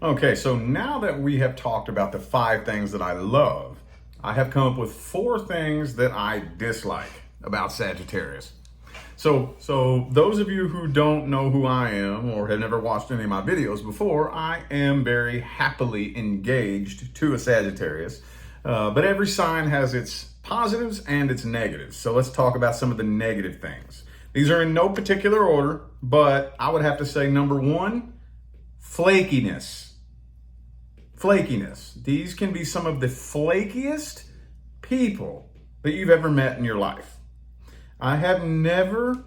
Okay, so now that we have talked about the 5 things that I love, I have come up with 4 things that I dislike about Sagittarius. So those of you who don't know who I am or have never watched any of my videos before, I am very happily engaged to a Sagittarius. But every sign has its positives and its negatives. So let's talk about some of the negative things. These are in no particular order, but I would have to say number 1, flakiness. Flakiness. These can be some of the flakiest people that you've ever met in your life. I have never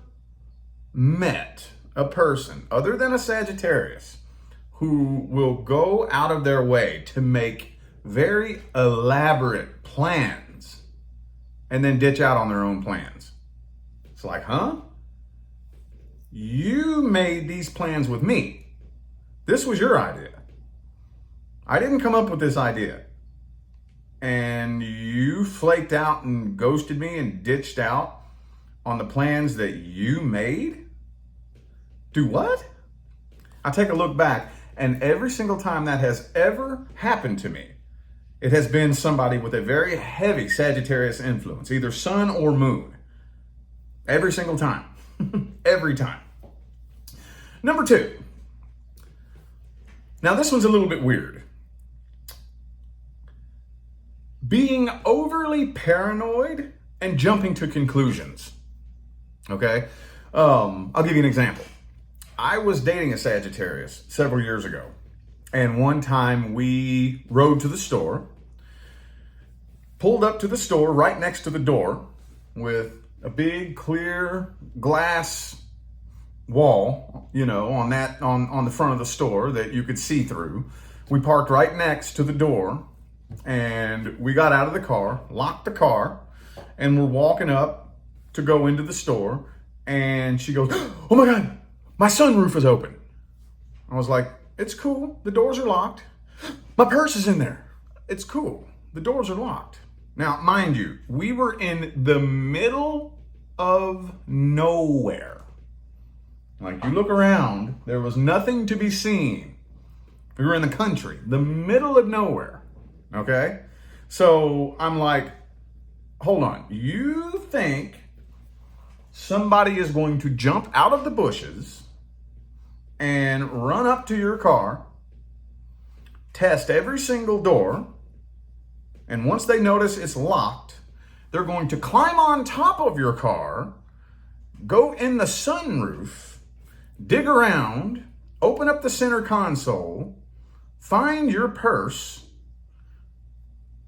met a person other than a Sagittarius who will go out of their way to make very elaborate plans and then ditch out on their own plans. It's like, huh? You made these plans with me. This was your idea. I didn't come up with this idea. And you flaked out and ghosted me and ditched out on the plans that you made? Do what? I take a look back, and every single time that has ever happened to me, it has been somebody with a very heavy Sagittarius influence, either sun or moon. Every single time. Every time. Number 2. Now this one's a little bit weird. Being overly paranoid and jumping to conclusions. Okay? I'll give you an example. I was dating a Sagittarius several years ago. And one time we rode to the store, pulled up to the store right next to the door with a big clear glass wall, on the front of the store that you could see through. We parked right next to the door and we got out of the car, locked the car, and we're walking up to go into the store. And she goes, "Oh my God, my sunroof is open." I was like, "It's cool. The doors are locked. My purse is in there. It's cool. The doors are locked." Now, mind you, we were in the middle of nowhere. Like, you look around, there was nothing to be seen. We were in the country, the middle of nowhere. Okay? So I'm like, hold on. You think somebody is going to jump out of the bushes and run up to your car, test every single door, and once they notice it's locked, they're going to climb on top of your car, go in the sunroof, dig around, open up the center console, find your purse,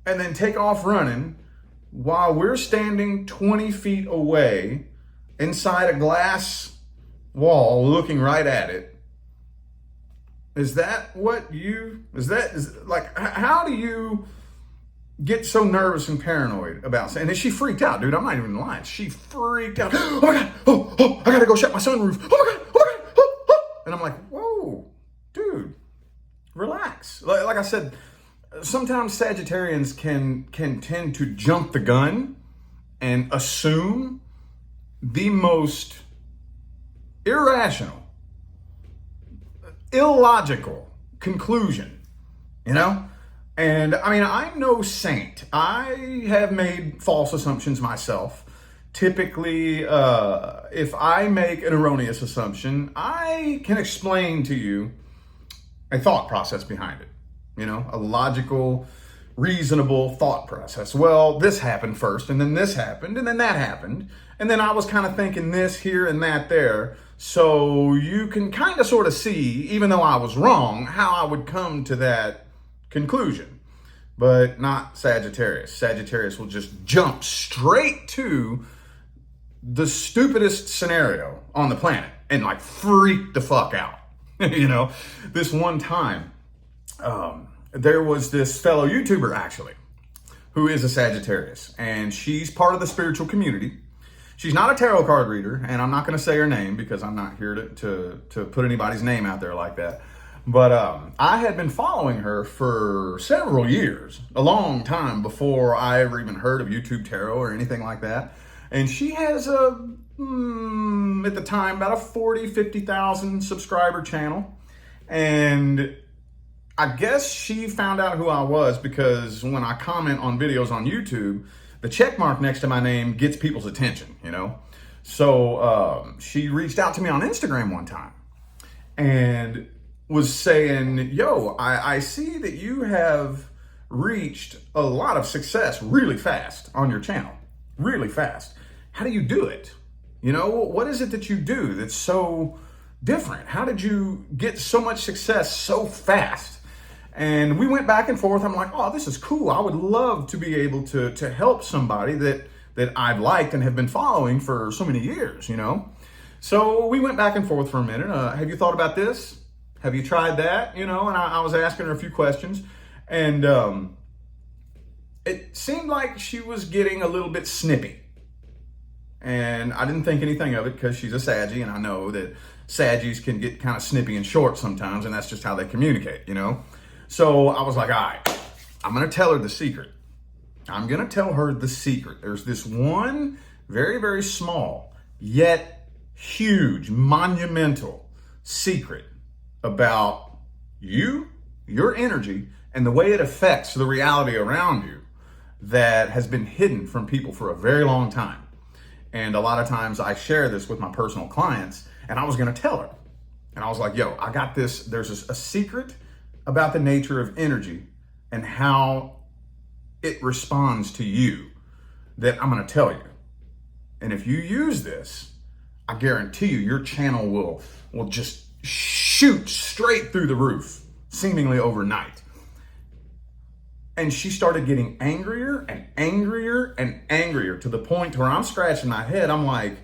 and then take off running while we're standing 20 feet away inside a glass wall looking right at it? Is that how do you get so nervous and paranoid about saying? And she freaked out, dude. I'm not even lying. She freaked out. "Oh my God, I gotta go shut my sunroof. Oh my God, oh my God, oh." And I'm like, whoa, dude, relax. Like I said, sometimes Sagittarians can tend to jump the gun and assume the most irrational, illogical conclusion, And I mean, I'm no saint. I have made false assumptions myself. Typically, if I make an erroneous assumption, I can explain to you a thought process behind it. A logical, reasonable thought process. Well, this happened first, and then this happened, and then that happened. And then I was kind of thinking this here and that there. So you can kind of sort of see, even though I was wrong, how I would come to that conclusion. But not Sagittarius. Sagittarius will just jump straight to the stupidest scenario on the planet and like freak the fuck out. This one time, there was this fellow YouTuber actually who is a Sagittarius, and she's part of the spiritual community. She's not a tarot card reader, and I'm not going to say her name because I'm not here to put anybody's name out there like that. But I had been following her for several years, a long time before I ever even heard of YouTube Tarot or anything like that. And she has at the time, about a 50,000 subscriber channel. And I guess she found out who I was because when I comment on videos on YouTube, the check mark next to my name gets people's attention, you know? So she reached out to me on Instagram one time and was saying, yo, I see that you have reached a lot of success really fast on your channel, really fast. How do you do it? You know, what is it that you do that's so different? How did you get so much success so fast? And we went back and forth. I'm like, oh, this is cool. I would love to be able to help somebody that I've liked and have been following for so many years, you know? So we went back and forth for a minute. Have you thought about this? Have you tried that? You know, and I was asking her a few questions. And it seemed like she was getting a little bit snippy. And I didn't think anything of it because she's a Saggy, and I know that Saggies can get kind of snippy and short sometimes, and that's just how they communicate, you know? So I was like, all right, I'm going to tell her the secret. I'm going to tell her the secret. There's this one very, very small, yet huge, monumental secret about you, your energy, and the way it affects the reality around you that has been hidden from people for a very long time. And a lot of times I share this with my personal clients, and I was going to tell her. And I was like, yo, I got this. There's a secret about the nature of energy and how it responds to you that I'm going to tell you. And if you use this, I guarantee you, your channel will just shoot straight through the roof, seemingly overnight. And she started getting angrier and angrier and angrier to the point where I'm scratching my head. I'm like,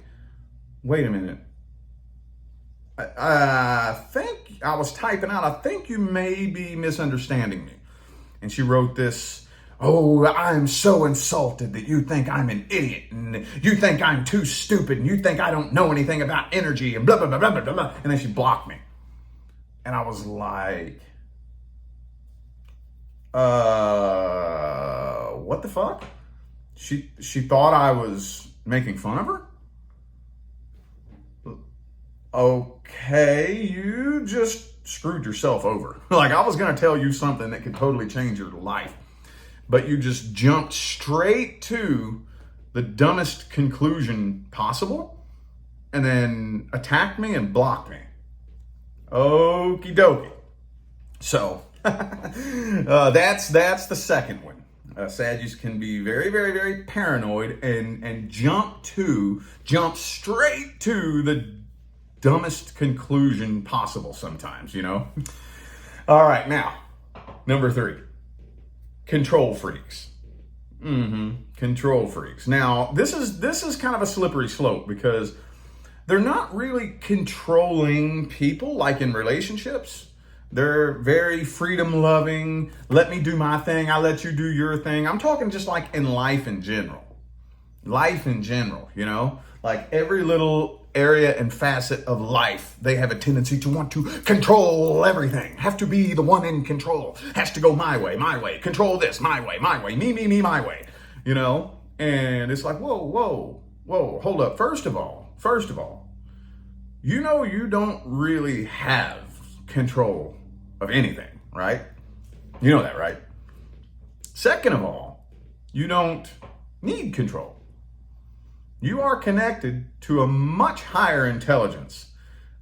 wait a minute. I think I was typing out, I think you may be misunderstanding me. And she wrote this, oh, I'm so insulted that you think I'm an idiot and you think I'm too stupid and you think I don't know anything about energy and blah, blah, blah, blah, blah, blah. And then she blocked me. And I was like, what the fuck? She thought I was making fun of her? Okay, you just screwed yourself over. Like, I was going to tell you something that could totally change your life, but you just jumped straight to the dumbest conclusion possible and then attacked me and blocked me. Okie dokie. So that's the second one. Saggies can be very, very, very paranoid and jump straight to the dumbest conclusion possible sometimes, you know? All right, now, number 3, control freaks. Control freaks. Now, this is kind of a slippery slope because they're not really controlling people like in relationships. They're very freedom loving. Let me do my thing. I let you do your thing. I'm talking just like in life in general. Life in general, you know? Like every little area and facet of life, they have a tendency to want to control everything. Have to be the one in control. Has to go my way, my way. Control this, my way, me, my way. You know? And it's like, whoa, hold up. First of all, you know you don't really have control of anything, right? You know that, right? Second of all, you don't need control. You are connected to a much higher intelligence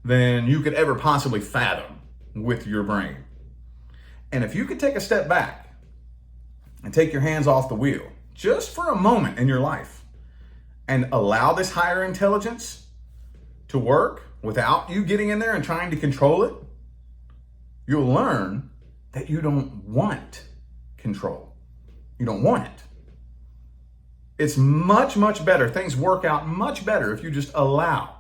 than you could ever possibly fathom with your brain. And if you could take a step back and take your hands off the wheel just for a moment in your life and allow this higher intelligence to work without you getting in there and trying to control it, you'll learn that you don't want control. You don't want it. It's much, much better. Things work out much better if you just allow.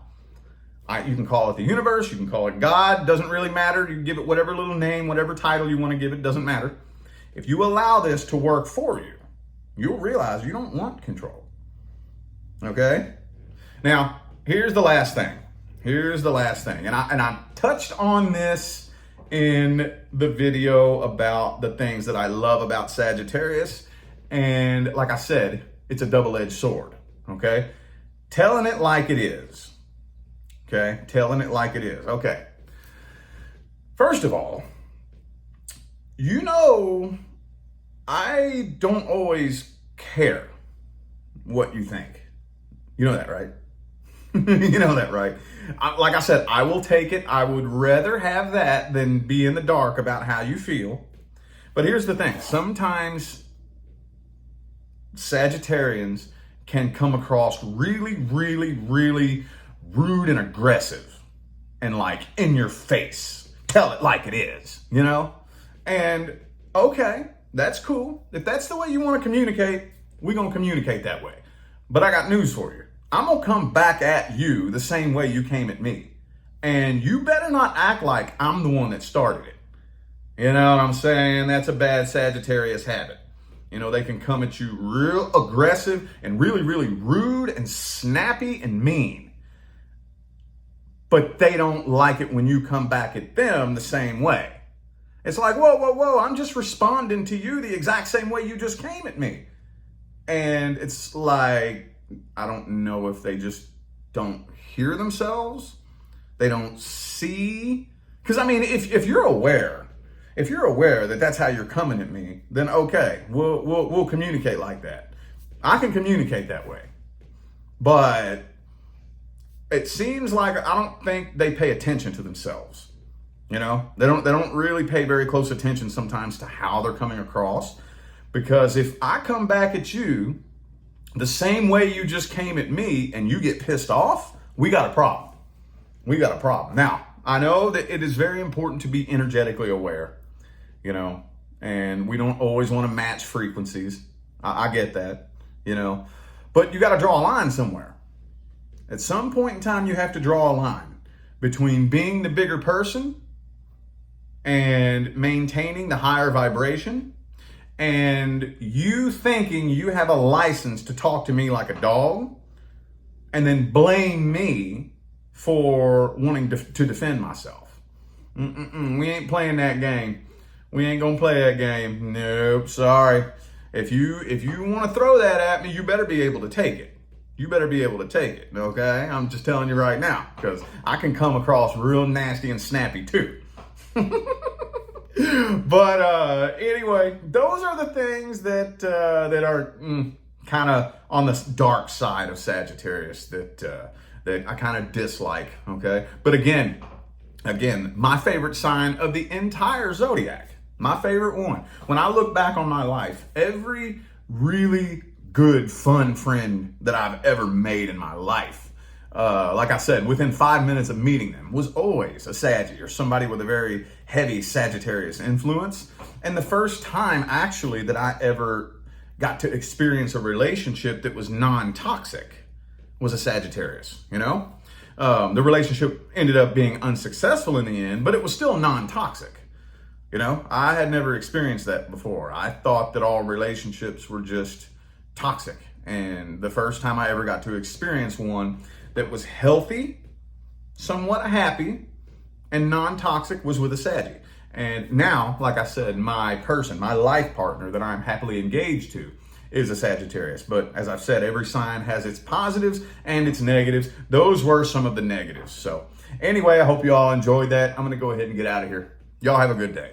You can call it the universe. You can call it God. Doesn't really matter. You can give it whatever little name, whatever title you want to give it. Doesn't matter. If you allow this to work for you, you'll realize you don't want control. Okay? Now, here's the last thing. And I touched on this in the video about the things that I love about Sagittarius. And like I said, it's a double-edged sword, okay? Telling it like it is, okay? Telling it like it is, okay. First of all, you know, I don't always care what you think. You know that, right? You know that, right? Like I said, I will take it. I would rather have that than be in the dark about how you feel. But here's the thing. Sometimes Sagittarians can come across really, really, really rude and aggressive and like in your face. Tell it like it is, you know? And okay, that's cool. If that's the way you want to communicate, we're going to communicate that way. But I got news for you. I'm going to come back at you the same way you came at me. And you better not act like I'm the one that started it. You know what I'm saying? That's a bad Sagittarius habit. You know, they can come at you real aggressive and really, really rude and snappy and mean. But they don't like it when you come back at them the same way. It's like, whoa, whoa, whoa, I'm just responding to you the exact same way you just came at me. And it's like, I don't know if they just don't hear themselves. They don't see. Because, I mean, if you're aware that that's how you're coming at me, then okay, we'll communicate like that. I can communicate that way. But it seems like I don't think they pay attention to themselves. You know, they don't really pay very close attention sometimes to how they're coming across. Because if I come back at you the same way you just came at me and you get pissed off, we got a problem. We got a problem. Now, I know that it is very important to be energetically aware, you know, and we don't always want to match frequencies. I get that, you know, but you got to draw a line somewhere. At some point in time, you have to draw a line between being the bigger person and maintaining the higher vibration, and you thinking you have a license to talk to me like a dog and then blame me for wanting to defend myself. We ain't playing that game. We ain't gonna play that game. Nope, sorry. If you want to throw that at me, you better be able to take it. You better be able to take it, okay? I'm just telling you right now, because I can come across real nasty and snappy too. But anyway, those are the things that are kind of on the dark side of Sagittarius that I kind of dislike. Okay, but again, my favorite sign of the entire zodiac, my favorite one. When I look back on my life, every really good, fun friend that I've ever made in my life, like I said, within 5 minutes of meeting them, was always a Saggy or somebody with a very heavy Sagittarius influence. And the first time actually that I ever got to experience a relationship that was non-toxic was a Sagittarius, you know? The relationship ended up being unsuccessful in the end, but it was still non-toxic. You know, I had never experienced that before. I thought that all relationships were just toxic. And the first time I ever got to experience one that was healthy, somewhat happy, and non-toxic was with a Saggy. And now, like I said, my life partner that I'm happily engaged to is a Sagittarius. But as I've said, every sign has its positives and its negatives. Those were some of the negatives. So anyway, I hope you all enjoyed that. I'm going to go ahead and get out of here. Y'all have a good day.